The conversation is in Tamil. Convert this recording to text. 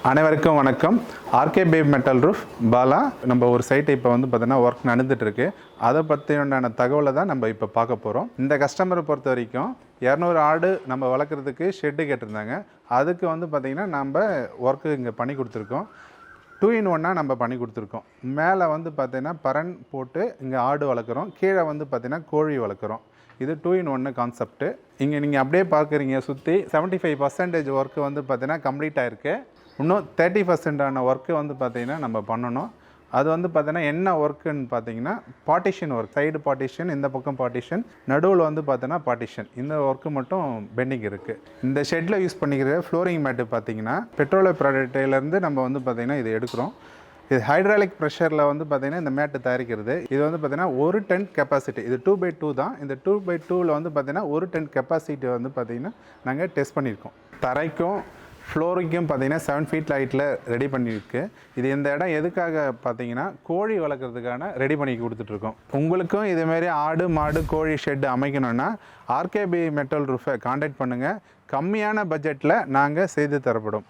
அனைவருக்கும் வணக்கம். ஆர்கே பேப் மெட்டல் ரூஃப் பாலா. நம்ம ஒரு சைட்டை இப்போ வந்து பார்த்தீங்கன்னா ஒர்க் நடந்துட்டு இருக்கு. அதை பற்றியான தகவலை தான் நம்ம இப்போ பார்க்க போகிறோம். இந்த கஸ்டமரை பொறுத்த வரைக்கும் 200 ஆடு நம்ம வளர்க்குறதுக்கு ஷெட்டு கேட்டிருந்தாங்க. அதுக்கு வந்து பார்த்திங்கன்னா நம்ம ஒர்க்கு இங்கே பண்ணி கொடுத்துருக்கோம். 2-in-1 நம்ம பண்ணி கொடுத்துருக்கோம். மேலே வந்து பார்த்திங்கன்னா பரன் போட்டு இங்கே ஆடு வளர்க்குறோம், கீழே வந்து பார்த்திங்கன்னா கோழி வளர்க்குறோம். இது 2-in-1 கான்செப்ட்டு. இங்கே நீங்கள் அப்படியே பார்க்குறீங்க, சுற்றி 75% ஒர்க்கு வந்து பார்த்திங்கன்னா கம்ப்ளீட் ஆகிருக்கு. இன்னும் 30% ஒர்க்கு வந்து பார்த்திங்கன்னா நம்ம பண்ணணும். அது வந்து பார்த்தீங்கன்னா என்ன ஒர்க்குன்னு பார்த்தீங்கன்னா பார்ட்டிஷன் ஒர்க். சைடு பார்ட்டிஷன், இந்த பக்கம் பார்ட்டிஷன், நடுவில் வந்து பார்த்தீங்கன்னா பார்ட்டிஷன். இந்த ஒர்க்கு மட்டும் பெண்டிங் இருக்குது. இந்த ஷெட்டில் யூஸ் பண்ணிக்கிற ஃப்ளோரிங் மேட்டு பார்த்தீங்கன்னா பெட்ரோலியம் ப்ராடக்ட்லேருந்து நம்ம வந்து பார்த்திங்கன்னா இது எடுக்கிறோம். இது ஹைட்ராலிக் ப்ரெஷரில் வந்து பார்த்திங்கன்னா இந்த மேட்டு தயாரிக்கிறது. இது வந்து பார்த்திங்கன்னா 1 டன் கெப்பாசிட்டி. இது 2x2 தான். இந்த 2x2வில் வந்து பார்த்திங்கன்னா 1 டன் கெப்பாசிட்டி வந்து பார்த்திங்கன்னா நாங்கள் டெஸ்ட் பண்ணியிருக்கோம். தரைக்கும் ஃப்ளோரிங்கும் பார்த்தீங்கன்னா 7 ஃபீட் ஹைட்டில் ரெடி பண்ணியிருக்கு. இது இந்த இடம் எதுக்காக பார்த்தீங்கன்னா கோழி வளர்க்குறதுக்கான ரெடி பண்ணி கொடுத்துட்ருக்கோம். உங்களுக்கும் இதேமாரி ஆடு மாடு கோழி ஷெட்டு அமைக்கணும்னா ஆர்கேபி மெட்டல் ரூஃபை கான்டாக்ட் பண்ணுங்கள். கம்மியான பட்ஜெட்டில் நாங்கள் செய்து தரப்படும்.